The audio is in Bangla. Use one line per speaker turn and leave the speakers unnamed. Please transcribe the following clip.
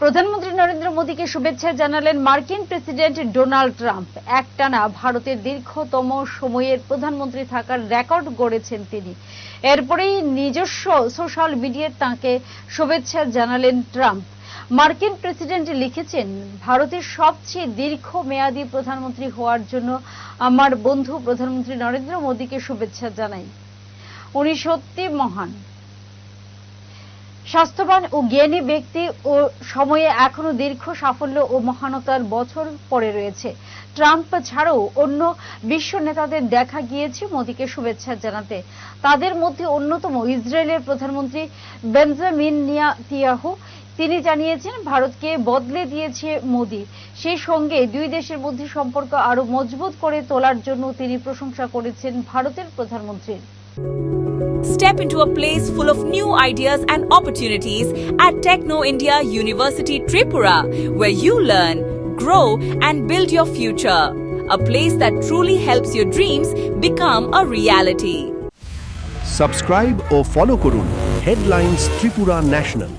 প্রধানমন্ত্রী নরেন্দ্র মোদীকে শুভেচ্ছা জানালেন মার্কিন প্রেসিডেন্ট ডোনাল্ড ট্রাম্প। একটানা ভারতের দীর্ঘতম সময়ের প্রধানমন্ত্রী থাকার রেকর্ড গড়েছেন তিনি। এরপরেই নিজস্ব সোশ্যাল মিডিয়ায় তাঁকে শুভেচ্ছা জানালেন ট্রাম্প। মার্কিন প্রেসিডেন্ট লিখেছেন, ভারতের সবচেয়ে দীর্ঘমেয়াদী প্রধানমন্ত্রী হওয়ার জন্য আমার বন্ধু প্রধানমন্ত্রী নরেন্দ্র মোদীকে শুভেচ্ছা জানাই। উনি সত্যি মহান, স্বাস্থ্যবান ও জ্ঞানী ব্যক্তি ও সময়ে এখনো দীর্ঘ সাফল্য ও মহানতার বছর পড়ে রয়েছে। ট্রাম্প ছাড়াও অন্য বিশ্ব নেতাদের দেখা গিয়েছে মোদীকে শুভেচ্ছা জানাতে। তাদের মধ্যে অন্যতম ইসরায়েলের প্রধানমন্ত্রী বেঞ্জামিন নেতানিয়াহু। তিনি জানিয়েছেন, ভারতকে বদলে দিয়েছে মোদী। সেই সঙ্গে দুই দেশের মধ্যে সম্পর্ক আরো মজবুত করে তোলার জন্য তিনি প্রশংসা করেছেন ভারতের প্রধানমন্ত্রীর।
Step into a place full of new ideas and opportunities at Techno India University Tripura, where you learn, grow and build your future. A place that truly helps your dreams become a reality.
Subscribe or follow করুন Headlines Tripura National.